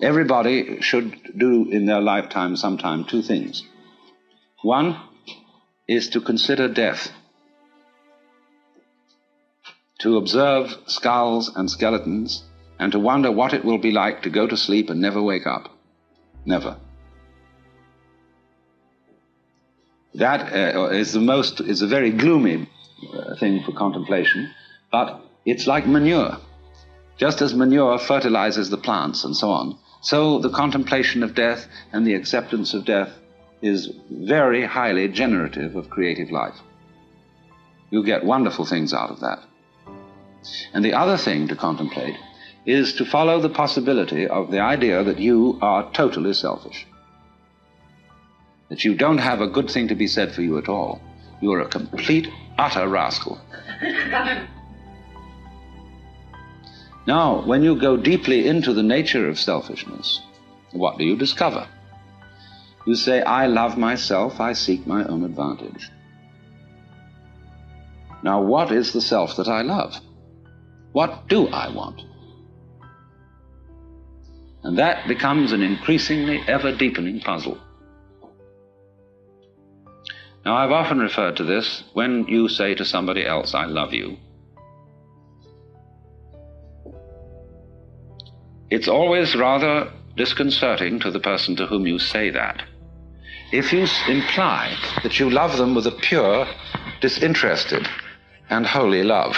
Everybody should do in their lifetime sometime two things. One is to consider death, to observe skulls and skeletons, and to wonder what it will be like to go to sleep and never wake up. Never. That is a very gloomy thing for contemplation, but it's like manure. Just as manure fertilizes the plants and so on, so the contemplation of death and the acceptance of death is very highly generative of creative life. You get wonderful things out of that. And the other thing to contemplate is to follow the possibility of the idea that you are totally selfish. That you don't have a good thing to be said for you at all. You are a complete, utter rascal. Now, when you go deeply into the nature of selfishness, what do you discover? You say, I love myself, I seek my own advantage. Now, what is the self that I love? What do I want? And that becomes an increasingly ever-deepening puzzle. Now, I've often referred to this when you say to somebody else, I love you. It's always rather disconcerting to the person to whom you say that. If you imply that you love them with a pure, disinterested, and holy love,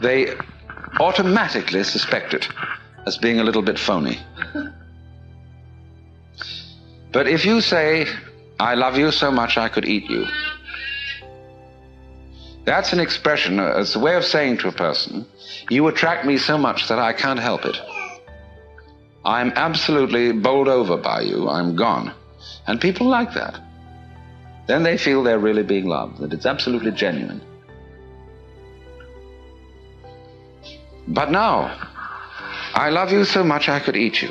they automatically suspect it as being a little bit phony. But if you say, I love you so much I could eat you, that's an expression, it's a way of saying to a person, you attract me so much that I can't help it. I'm absolutely bowled over by you, I'm gone. And people like that. Then they feel they're really being loved, that it's absolutely genuine. But now, I love you so much I could eat you.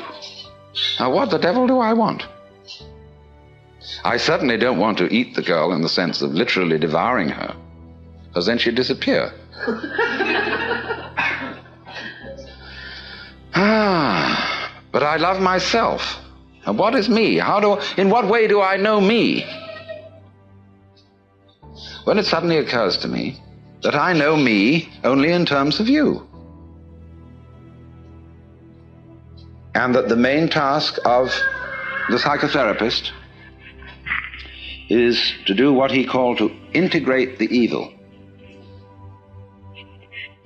Now what the devil do I want? I certainly don't want to eat the girl in the sense of literally devouring her, because then she'd disappear. But I love myself. And what is me? In what way do I know me? Well, it suddenly occurs to me that I know me only in terms of you. And that the main task of the psychotherapist is to do what he called to integrate the evil.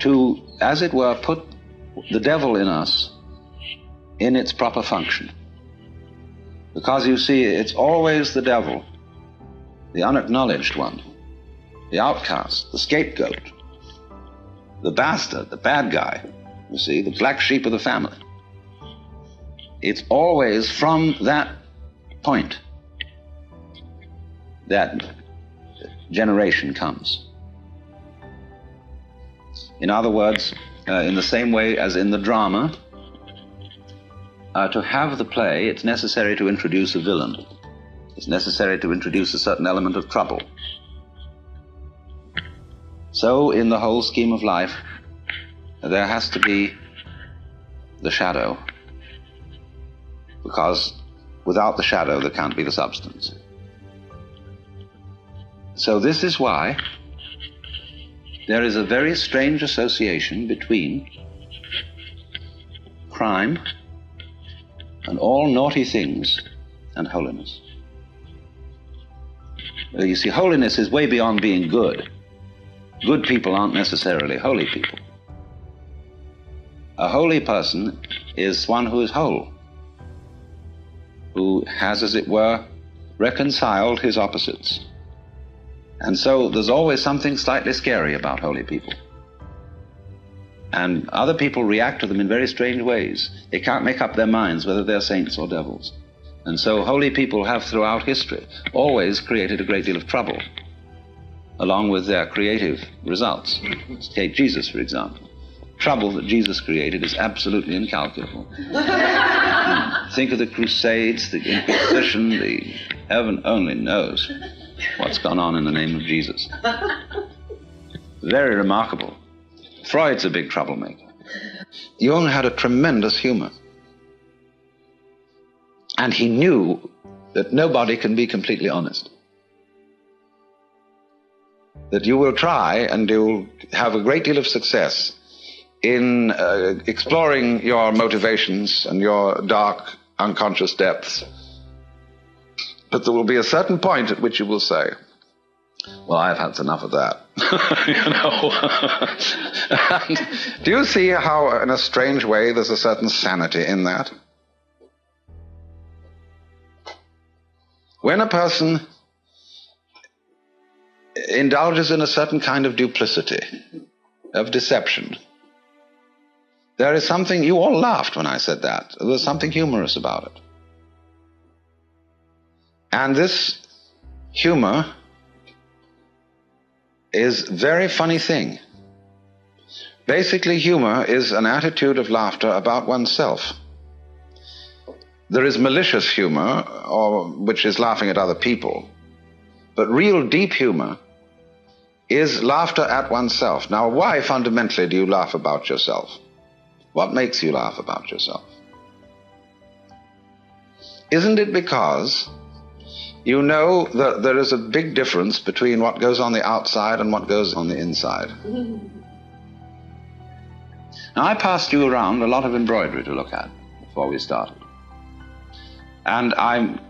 To, as it were, put the devil in us in its proper function. Because you see, it's always the devil, the unacknowledged one, the outcast, the scapegoat, the bastard, the bad guy, you see, the black sheep of the family. It's always from that point that generation comes. In other words, in the same way as in the drama, to have the play, it's necessary to introduce a villain. It's necessary to introduce a certain element of trouble. So, in the whole scheme of life, there has to be the shadow, because without the shadow there can't be the substance. So this is why there is a very strange association between crime and all naughty things and holiness. You see, holiness is way beyond being good. Good people aren't necessarily holy people. A holy person is one who is whole, who has, as it were, reconciled his opposites. And so there's always something slightly scary about holy people. And other people react to them in very strange ways. They can't make up their minds whether they're saints or devils. And so holy people have throughout history always created a great deal of trouble, along with their creative results. Take Jesus, for example. Trouble that Jesus created is absolutely incalculable. Think of the Crusades, the Inquisition, heaven only knows what's gone on in the name of Jesus. Very remarkable. Freud's a big troublemaker. Jung had a tremendous humor. And he knew that nobody can be completely honest. That you will try and you'll have a great deal of success in exploring your motivations and your dark, unconscious depths. But there will be a certain point at which you will say, well, I've had enough of that. And do you see how, in a strange way, there's a certain sanity in that? When a person indulges in a certain kind of duplicity, of deception, there is something, you all laughed when I said that, there was something humorous about it. And this humor is a very funny thing. Basically, humor is an attitude of laughter about oneself. There is malicious humor, which is laughing at other people. But real deep humor is laughter at oneself. Now, why fundamentally do you laugh about yourself? What makes you laugh about yourself? Isn't it because you know that there is a big difference between what goes on the outside and what goes on the inside? Now, I passed you around a lot of embroidery to look at before we started. And I'm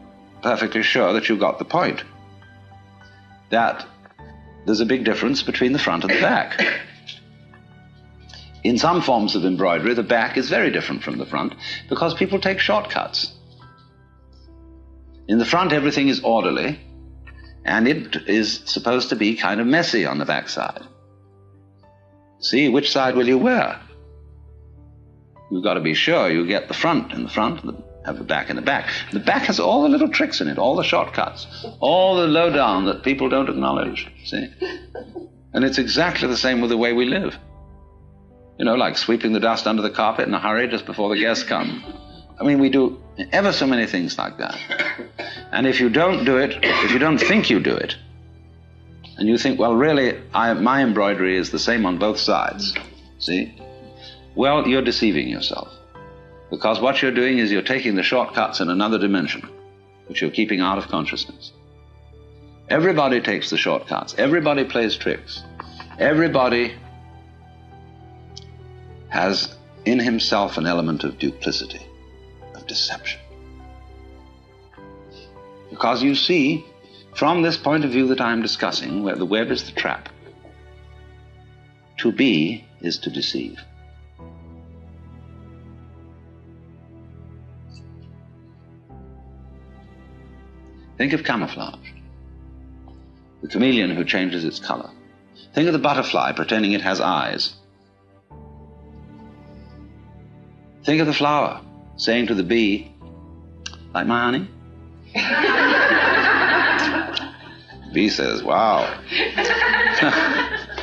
perfectly sure that you got the point. That there's a big difference between the front and the back. In some forms of embroidery, the back is very different from the front because people take shortcuts. In the front, everything is orderly, and it is supposed to be kind of messy on the back side. See, which side will you wear? You've got to be sure you get the front in the front and have the back in the back. The back has all the little tricks in it, all the shortcuts, all the lowdown that people don't acknowledge, see? And it's exactly the same with the way we live. You know, like sweeping the dust under the carpet in a hurry just before the guests come. I mean, we do ever so many things like that. And if you don't do it, if you don't think you do it, and you think, well, really, my embroidery is the same on both sides, see? Well, you're deceiving yourself. Because what you're doing is you're taking the shortcuts in another dimension, which you're keeping out of consciousness. Everybody takes the shortcuts. Everybody plays tricks. Everybody has in himself an element of duplicity, of deception. Because you see, from this point of view that I'm discussing, where the web is the trap, to be is to deceive. Think of camouflage, the chameleon who changes its color. Think of the butterfly pretending it has eyes. Think of the flower saying to the bee, like my honey? The bee says, wow.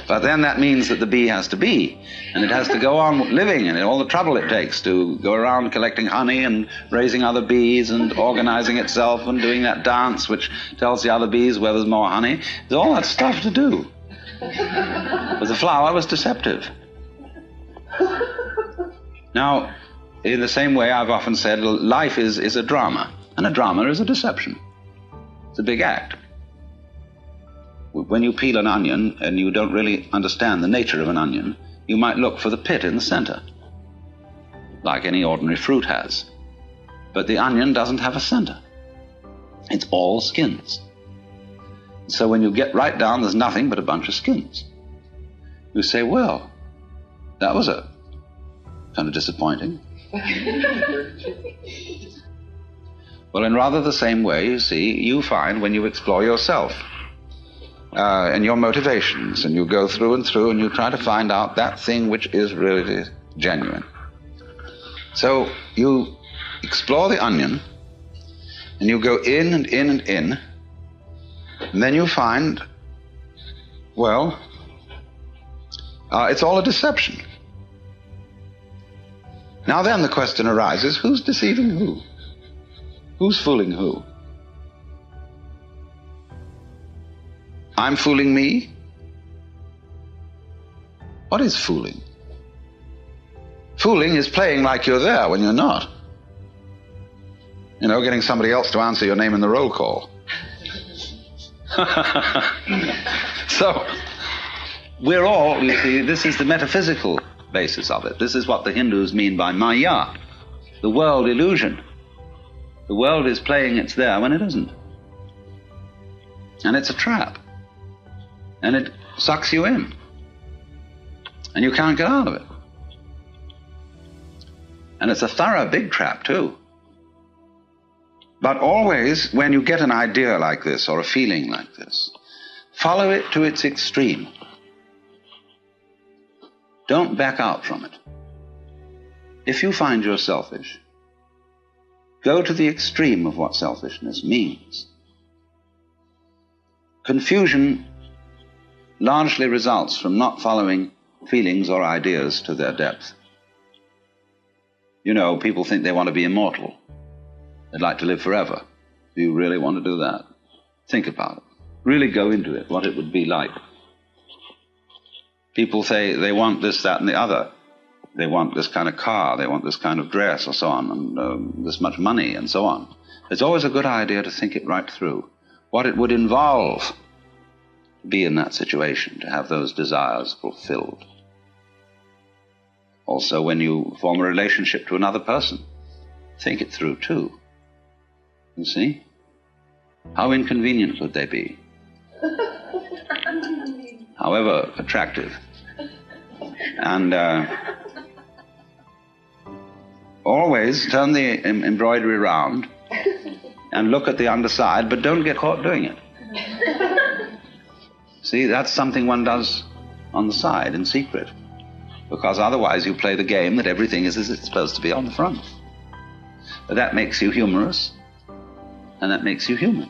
But then that means that the bee has to be, and it has to go on living, and all the trouble it takes to go around collecting honey and raising other bees and organizing itself and doing that dance which tells the other bees where there's more honey. There's all that stuff to do. But the flower was deceptive. Now, in the same way, I've often said life is a drama, and a drama is a deception. It's a big act. When you peel an onion and you don't really understand the nature of an onion, you might look for the pit in the center, like any ordinary fruit has. But the onion doesn't have a center. It's all skins. So when you get right down, there's nothing but a bunch of skins. You say, well, that was a kind of disappointing. Well, in rather the same way, you see, you find when you explore yourself, and your motivations, and you go through and you try to find out that thing which is really genuine. So you explore the onion, and you go in and in and in, and then you find, well, it's all a deception. Now then the question arises, who's deceiving who? Who's fooling who? I'm fooling me? What is fooling? Fooling is playing like you're there when you're not. You know, getting somebody else to answer your name in the roll call. So, we're all, you see, this is the metaphysical basis of it. This is what the Hindus mean by maya, the world illusion. The world is playing it's there when it isn't. And it's a trap. And it sucks you in. And you can't get out of it. And it's a thorough big trap too. But always, when you get an idea like this or a feeling like this, follow it to its extreme. Don't back out from it. If you find you're selfish, go to the extreme of what selfishness means. Confusion largely results from not following feelings or ideas to their depth. You know, people think they want to be immortal. They'd like to live forever. Do you really want to do that? Think about it. Really go into it, what it would be like. People say they want this, that, and the other. They want this kind of car, they want this kind of dress, or so on, and this much money, and so on. It's always a good idea to think it right through. What it would involve to be in that situation, to have those desires fulfilled. Also, when you form a relationship to another person, think it through too. You see? How inconvenient would they be? However attractive. And always turn the embroidery round and look at the underside, but don't get caught doing it. See, that's something one does on the side in secret, because otherwise you play the game that everything is as it's supposed to be on the front. But that makes you humorous, and that makes you human.